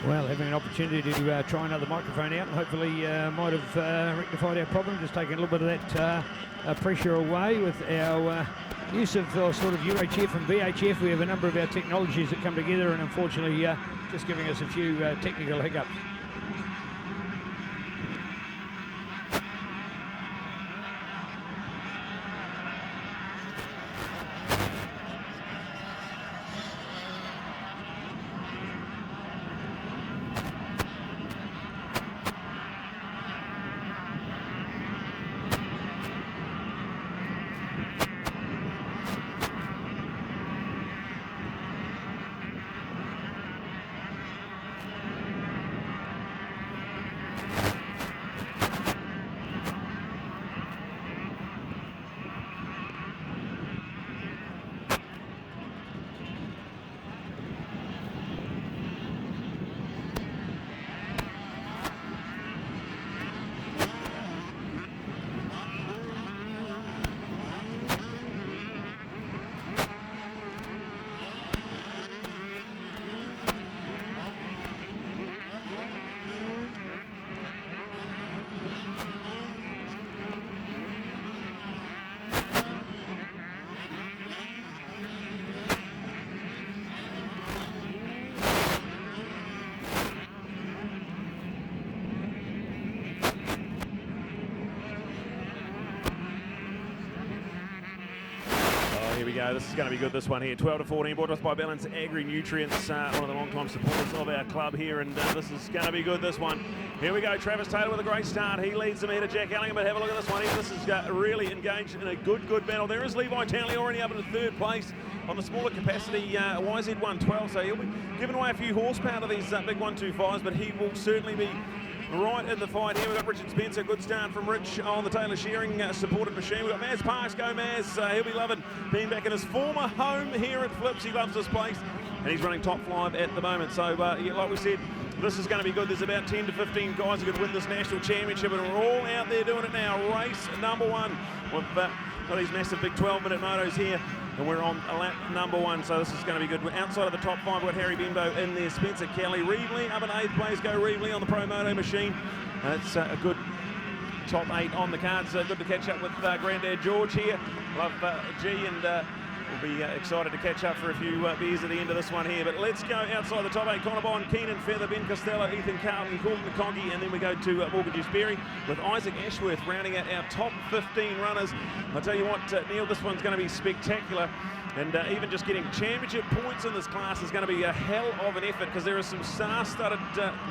Well, having an opportunity to try another microphone out and hopefully might have rectified our problem, just taking a little bit of that pressure away with our use of sort of UHF and VHF. We have a number of our technologies that come together and unfortunately just giving us a few technical hiccups. Here we go, this is going to be good, this one here. 12 to 14, brought to us by Balance Agri-Nutrients, one of the long-time supporters of our club here, and this is going to be good, this one. Here we go, Travis Taylor with a great start. He leads them here to Jack Ellingham, but have a look at this one here. This is really engaged in a good battle. There is Levi Townley already up into third place on the smaller capacity YZ112, so he'll be giving away a few horsepower to these big 125s, but he will certainly be right in the fight here. We've got Richard Spencer, good start from Rich on the Taylor Shearing supported machine. We've got Maz Parks, go Maz, he'll be loving being back in his former home here at Flips. He loves this place and he's running top 5 at the moment. So yeah, like we said, this is going to be good. There's about 10 to 15 guys who could win this national championship, and we're all out there doing it now. Race number 1. We've got these massive big 12-minute motos here, and we're on lap number 1, so this is going to be good. We're outside of the top 5, we've got Harry Bimbo in there, Spencer Kelly, Reevely up in 8th place, go Reevely on the Pro Moto machine. It's a good top 8 on the cards. Good to catch up with Grandad George here. Love G, and we'll be excited to catch up for a few beers at the end of this one here. But let's go outside the top 8. Connor Bond, Keenan Feather, Ben Costello, Ethan Carlton, Coulton McConkie, and then we go to Morgan Juice Berry with Isaac Ashworth rounding out our top 15 runners. I'll tell you what, Neil, this one's going to be spectacular. And even just getting championship points in this class is going to be a hell of an effort, because there are some star-studded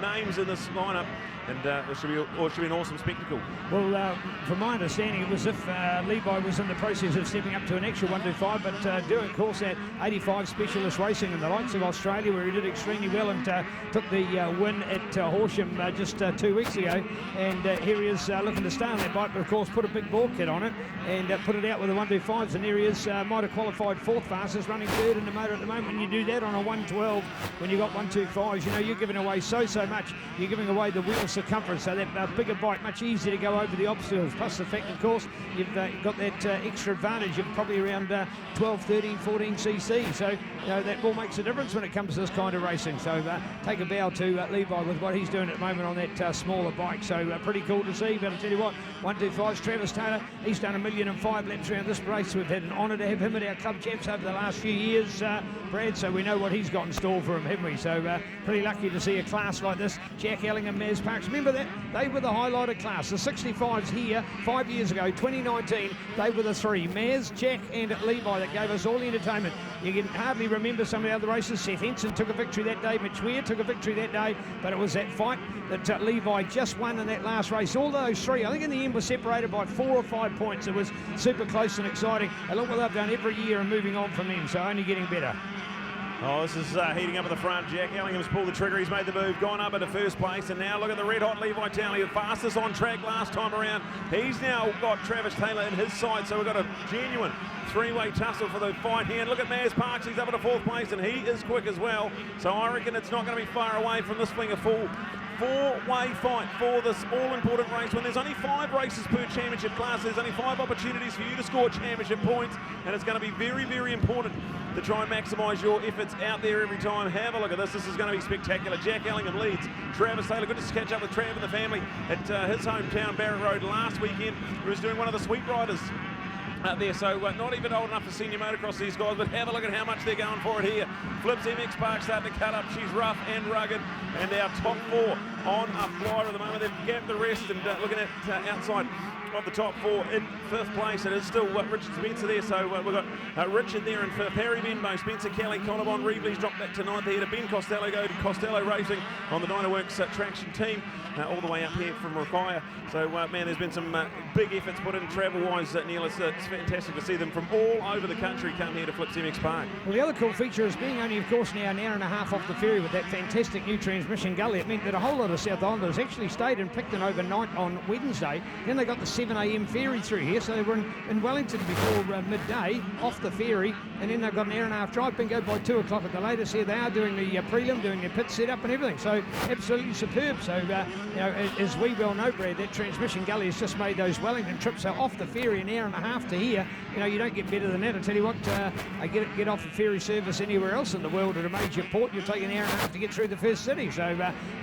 names in this lineup, and it should be an awesome spectacle. Well, from my understanding, it was as if Levi was in the process of stepping up to an actual 125, but doing, of course, that 85 specialist racing in the likes of Australia, where he did extremely well and took the win at Horsham just 2 weeks ago. And here he is looking to stay on that bike, but of course put a big ball kit on it and put it out with the 125s. And here he is, might have qualified 4th fastest, running 3rd in the motor at the moment. When you do that on a 112, when you've got 125s, you know, you're giving away so much. You're giving away the wheel circumference, so that bigger bike, much easier to go over the obstacles. Plus the fact, of course, you've got that extra advantage of probably around 12, 13, 14 cc. So, you know, that all makes a difference when it comes to this kind of racing. So take a bow to Levi with what he's doing at the moment on that smaller bike. So pretty cool to see. But I'll tell you what, 125's Travis Taylor. He's done 1,005,000 laps around this race. We've had an honour to have him at our club champs over the last few years, Brad, so we know what he's got in store for him, haven't we? So pretty lucky to see a class like this. Jack Ellingham, Maz Parks, remember that? They were the highlighted class. The 65s here 5 years ago, 2019, they were the 3. Maz, Jack and Levi that gave us all the entertainment. You can hardly remember some of the other races. Seth Henson took a victory that day, Mitch Weir took a victory that day, but it was that fight that Levi just won in that last race. All those 3, I think in the end, were separated by 4 or 5 points. It was super close and exciting. And look what they've done every year and moving on from them, so only getting better. Oh, this is heating up at the front. Jack Ellingham's pulled the trigger. He's made the move, gone up into 1st place, and now look at the red-hot Levi Townley, the fastest on track last time around. He's now got Travis Taylor in his side, so we've got a genuine 3-way tussle for the fight here. And look at Maz Parks, he's up at 4th place, and he is quick as well. So I reckon it's not going to be far away from this being a full four-way fight for this all-important race. When there's only 5 races per championship class, there's only 5 opportunities for you to score championship points, and it's going to be very, very important to try and maximise your efforts out there every time. Have a look at this. This is going to be spectacular. Jack Ellingham leads. Travis Taylor, good to catch up with Trav and the family at his hometown, Barrett Road, last weekend. He was doing one of the Sweet Riders out there, so not even old enough for senior motocross, these guys, but have a look at how much they're going for it here. Flips MX Park starting to cut up. She's rough and rugged, and our top 4 on a flyer at the moment. They've gapped the rest, and looking at outside of the top 4 in 5th place. It is still Richard Spencer there, so we've got Richard there in 5th, Harry Benbow, Spencer Kelly, Connor Bond, Reevely's dropped back to 9th here to Ben Costello, go to Costello Racing on the Dynaworks traction team, all the way up here from Rokaya. So, man, there's been some big efforts put in travel-wise, Neil. It's fantastic to see them from all over the country come here to Flips MX Park. Well, the other cool feature is being only, of course, now an hour and a half off the ferry with that fantastic new transmission gully. It meant that a whole lot of South Islanders actually stayed in Picton overnight on Wednesday. Then they got the 7 a.m. ferry through here, so they were in Wellington before midday, off the ferry, and then they've got an hour and a half drive. Bingo, by 2 o'clock at the latest here they are doing the prelim, doing their pit setup and everything. So absolutely superb. So, you know, as we well know, Brad, that transmission gully has just made those Wellington trips. So off the ferry an hour and a half to here, you know, you don't get better than that. I tell you what, get off the ferry service anywhere else in the world at a major port, you'll take an hour and a half to get through the first city. So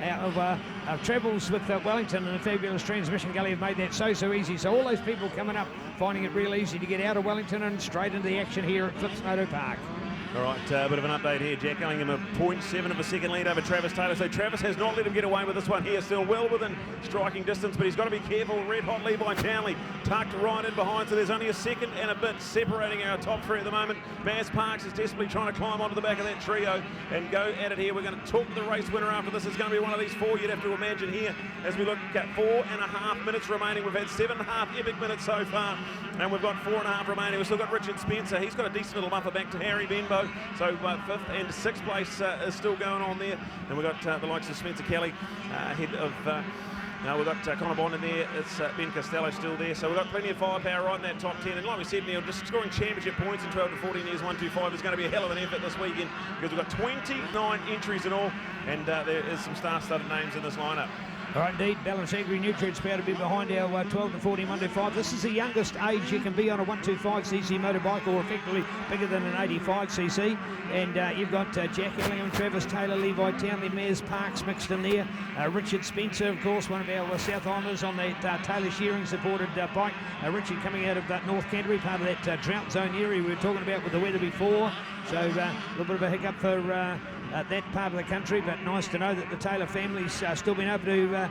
our travels with Wellington and the fabulous transmission gully have made that so easy. So all those people coming up finding it real easy to get out of Wellington and straight into the action here at Flips Moto Park. All right, a bit of an update here. Jack Ellingham a 0.7 of a second lead over Travis Taylor. So Travis has not let him get away with this one here. Still well within striking distance, but he's got to be careful. Red hot Levi Townley tucked right in behind. So there's only a second and a bit separating our top 3 at the moment. Baz Parks is desperately trying to climb onto the back of that trio and go at it here. We're going to talk the race winner after this. It's going to be one of these 4 you'd have to imagine here as we look at 4.5 minutes remaining. We've had 7.5 epic minutes so far, and we've got 4.5 remaining. We've still got Richard Spencer. He's got a decent little buffer back to Harry Benbow. So 5th and 6th place is still going on there. And we've got the likes of Spencer Kelly ahead of... Now we've got Connor Bond in there, it's Ben Costello still there, so we've got plenty of firepower right in that top 10, and like we said, Neil, just scoring championship points in 12 to 14 years, 125 is going to be a hell of an effort this weekend, because we've got 29 entries in all, and there is some star-studded names in this lineup. All right, indeed, Balance Agri Nutrients proud to be behind our 12 to 14 125. This is the youngest age you can be on a 125cc motorbike, or effectively bigger than an 85cc. And you've got Jack Ellingham, Travis Taylor, Levi Townley, Baz Parks mixed in there. Richard Spencer, of course, one of our South Islanders on that Taylor Shearing supported bike. Richard coming out of North Canterbury, part of that drought zone area we were talking about with the weather before. So a little bit of a hiccup for that part of the country, but nice to know that the Taylor family's still been able to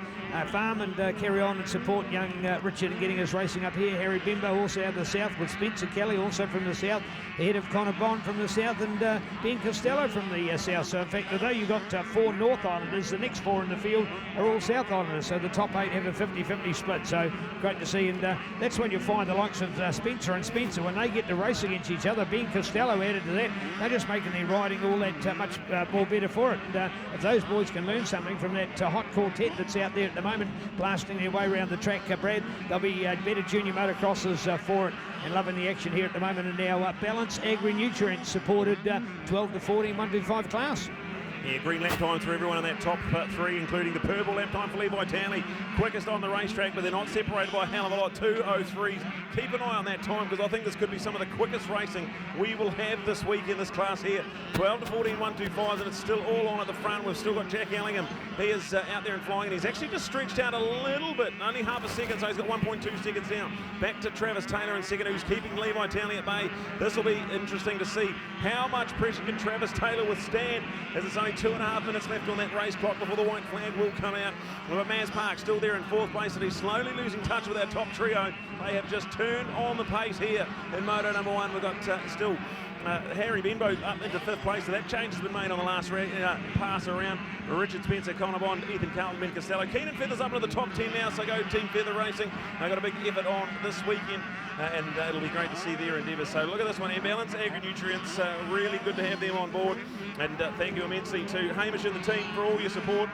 farm and carry on and support young Richard and getting us racing up here. Harry Benbow also out of the south with Spencer Kelly also from the south, ahead of Connor Bond from the south, and Ben Costello from the south. So in fact, although you've got 4 North Islanders, the next 4 in the field are all South Islanders, so the top 8 have a 50-50 split. So great to see, and that's when you find the likes of Spencer and Spencer, when they get to race against each other. Ben Costello added to that, they're just making their riding all that much more better for it. And if those boys can learn something from that hot quartet that's out there at the moment, blasting their way around the track, Brad, they'll be better junior motocrossers for it, and loving the action here at the moment. And now Balance Agri Nutrients supported 12 to 14 125 class. Yeah, green lap times for everyone in that top 3, including the purple lap time for Levi Townley. Quickest on the racetrack, but they're not separated by a hell of a lot. 2:03s. Keep an eye on that time, because I think this could be some of the quickest racing we will have this week in this class here. 12 to 14 125s, and it's still all on at the front. We've still got Jack Ellingham. He is out there and flying, and he's actually just stretched out a little bit, only half a second, so he's got 1.2 seconds down. Back to Travis Taylor in second, who's keeping Levi Townley at bay. This will be interesting to see how much pressure can Travis Taylor withstand, as it's only 2.5 minutes left on that race clock before the white flag will come out. We've got Baz Parks still there in 4th place, and he's slowly losing touch with our top trio. They have just turned on the pace here in Moto number 1. We've got still Harry Benbow up into 5th place, so that change has been made on the last pass around. Richard Spencer, Connor Bond, Ethan Carlton, Ben Costello. Keenan Feather's up into the top 10 now, so go Team Feather Racing. They've got a big effort on this weekend, and it'll be great to see their endeavours. So look at this one here, Balance Agri Nutrients, really good to have them on board, and thank you immensely to Hamish and the team for all your support.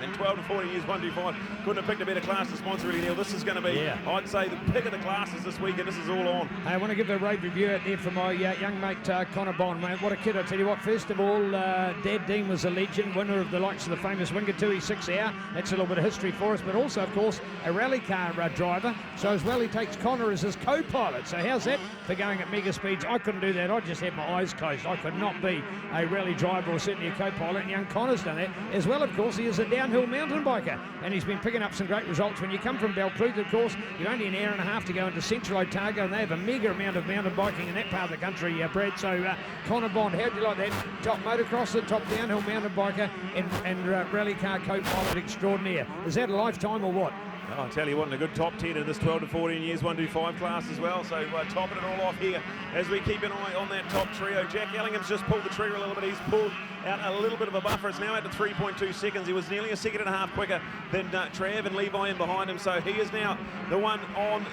And 12 to 14 years, 125. Couldn't have picked a better class to sponsor, really, Neil. This is going to be, I'd say, the pick of the classes this weekend. This is all on. I want to give a rave review out there for my young mate, Connor Bond, mate. What a kid, I tell you what. First of all, Dad Dean was a legend, winner of the likes of the famous Wingatui 6 Hour. That's a little bit of history for us, but also, of course, a rally car driver. So as well, he takes Connor as his co-pilot. So how's that for going at mega speeds? I couldn't do that. I just had my eyes closed. I could not be a rally driver or certainly a co-pilot, and young Connor's done that. As well, of course, he is a downhill mountain biker, and he's been picking up some great results. When you come from Belcruth, of course, you're only an hour and a half to go into Central Otago, and they have a mega amount of mountain biking in that part of the country, Brad. So Connor Bond, how do you like that? Top motocrosser, top downhill mountain biker, and rally car co-pilot extraordinaire. Is that a lifetime or what? Oh, I'll tell you what, and a good top 10 in this 12 to 14 years 125 class as well. So topping it all off here as we keep an eye on that top trio. Jack Ellingham's just pulled the trigger a little bit. He's pulled out a little bit of a buffer. It's now out to 3.2 seconds. He was nearly a second and a half quicker than Trav and Levi in behind him. So he is now the one on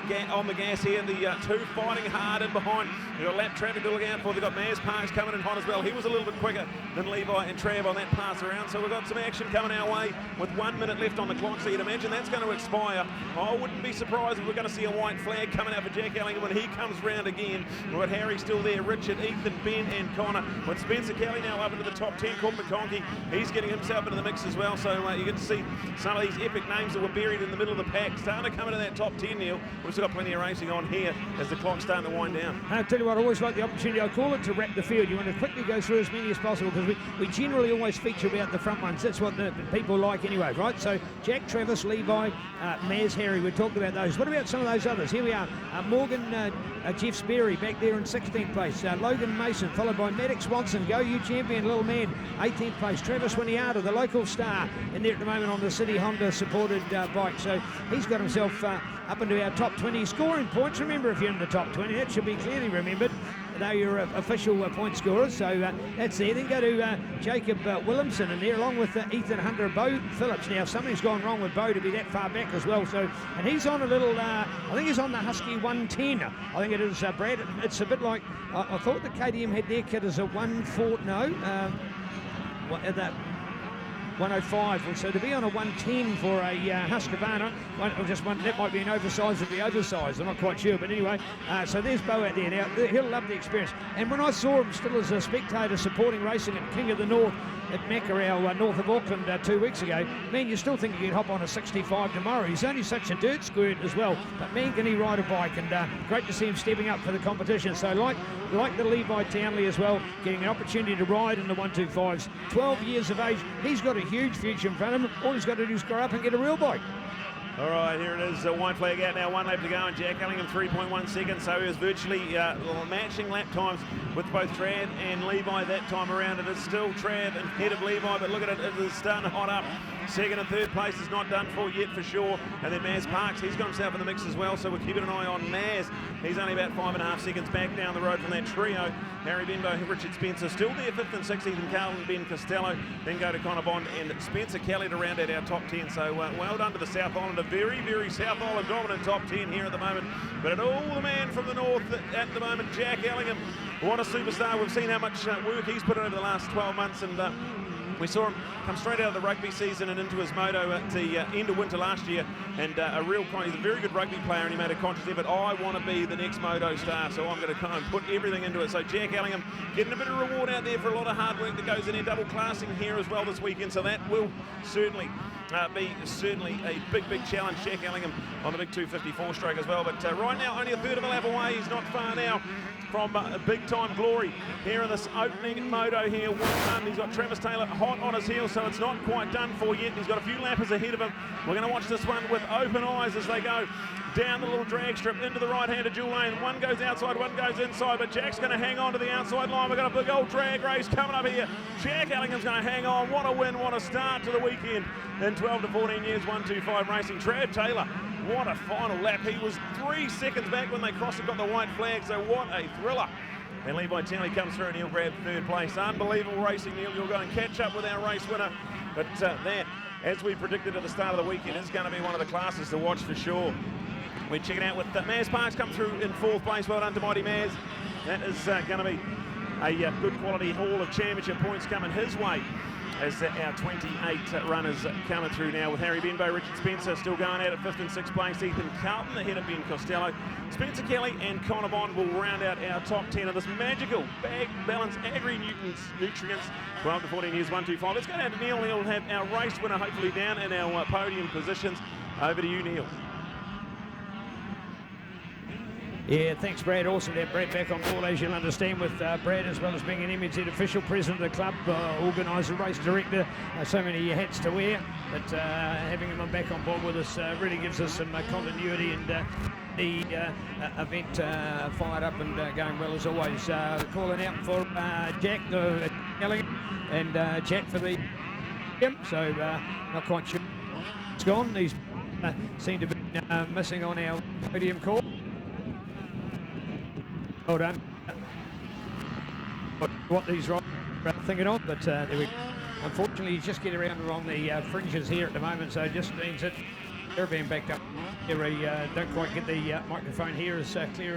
the gas here. The two fighting hard in behind. You've got lap traffic to look out for. They've got Maz Parks coming in hot as well. He was a little bit quicker than Levi and Trav on that pass around. So we've got some action coming our way with 1 minute left on the clock. So you'd imagine that's going to expire. I wouldn't be surprised if we're going to see a white flag coming out for Jack Ellingham when he comes round again. We've got Harry still there, Richard, Ethan, Ben and Connor. With Spencer Kelly now up into the top 10, Cook McConkey, he's getting himself into the mix as well. So you get to see some of these epic names that were buried in the middle of the pack starting to come into that top 10, Neil. We've still got plenty of racing on here as the clock's starting to wind down. I'll tell you what, I always like the opportunity. I call it to wrap the field. You want to quickly go through as many as possible because we generally always feature about the front ones. That's what the people like anyway, right? So Jack, Travis, Levi, Maz, Harry, we talked about those. What about some of those others? Here we are. Morgan, Jeff Sperry back there in 16th place. Logan Mason, followed by Maddox Swanson, Go You Champion, Little Man, 18th place. Travis Winiata, the local star, in there at the moment on the City Honda supported bike. So he's got himself up into our top 20 scoring points. Remember, if you're in the top 20, that should be clearly remembered. Though you're official point scorers, so that's there. Then go to Jacob Williamson in there, along with Ethan Hunter, Bo Phillips. Now, something's gone wrong with Bo to be that far back as well. So, and he's on a little, I think he's on the Husky 110. I think it is, Brad. It's a bit like, I thought the KTM had their kit as a 140, no, that 105. So to be on a 110 for a Husqvarna, that might be an oversized of the oversized. I'm not quite sure, but anyway. So there's Bo out there now. He'll love the experience. And when I saw him still as a spectator supporting racing at King of the North at Mackerel, north of Auckland 2 weeks ago, man, you still think he could hop on a 65 tomorrow. He's only such a dirt squirt as well, but man, can he ride a bike, and great to see him stepping up for the competition. So like the Levi Townley as well, getting an opportunity to ride in the 125s. 12 years of age, he's got a huge future in front of him. All he's got to do is grow up and get a real bike. All right, here it is, white flag out now, 1 lap to go, and Jack Ellingham 3.1 seconds, so he was virtually matching lap times with both Trav and Levi that time around. It is still Trav ahead of Levi, but look at it, it is starting to hot up. Second and third place is not done for yet for sure. And then Maz Parks, he's got himself in the mix as well, so we're keeping an eye on Maz. He's only about 5.5 seconds back down the road from that trio. Harry Benbow, Richard Spencer still there, 5th and 6th, and Carlton Ben Costello. Then go to Connor Bond and Spencer Kelly to round out our top 10. So well done to the South Island, a very, very South Island dominant top 10 here at the moment. But at all the man from the north at the moment, Jack Ellingham, what a superstar. We've seen how much work he's put in over the last 12 months, and we saw him come straight out of the rugby season and into his moto at the end of winter last year, and he's a very good rugby player, and he made a conscious effort. I want to be the next moto star, so I'm going to kind of put everything into it. So Jack Ellingham getting a bit of reward out there for a lot of hard work that goes in there, double classing here as well this weekend, so that will certainly be a big challenge. Jack Ellingham on the big 254 stroke as well, but right now only a third of a lap away. He's not far now from big time glory here in this opening moto here. He's got Travis Taylor hot on his heels, so it's not quite done for yet. He's got a few lappers ahead of him. We're going to watch this one with open eyes as they go down the little drag strip into the right-handed dual lane. One goes outside, one goes inside, but Jack's going to hang on to the outside line. We've got a big old drag race coming up here. Jack Ellingham's going to hang on. What a win, what a start to the weekend in 12 to 14 years, 125 racing. Trav Taylor, what a final lap. He was 3 seconds back when they crossed and got the white flag, so what a thriller. And Levi Townley comes through and he'll grab third place. Unbelievable racing, Neil. You'll go and catch up with our race winner. But that, as we predicted at the start of the weekend, is going to be one of the classes to watch for sure. We're checking out with Maz Parks come through in 4th place. Well done to Mighty Maz. That is going to be a good quality haul of championship points coming his way as our 28 runners coming through now, with Harry Benbow, Richard Spencer still going at it, 5th and 6th place, Ethan Carlton ahead of Ben Costello. Spencer Kelly and Connor Bond will round out our top 10 of this magical bag balance agri-nutrients. 12 to 14 years, 125. Let's go down to Neil. He'll have our race winner hopefully down in our podium positions. Over to you, Neil. Yeah, thanks, Brad. Awesome to have Brad back on board, as you'll understand, with Brad, as well as being an MNZ official, president of the club, organiser, race director, so many hats to wear. But having him back on board with us really gives us some continuity, and the event fired up and going well as always. Calling out for Jack Kelly and Jack for the so not quite sure it's gone. These seem to be missing on our podium call. Well done. What these riders are thinking of, but there we go. Unfortunately, you just get around on the fringes here at the moment, so it just means that they're being backed up. Don't quite get the microphone here as clear as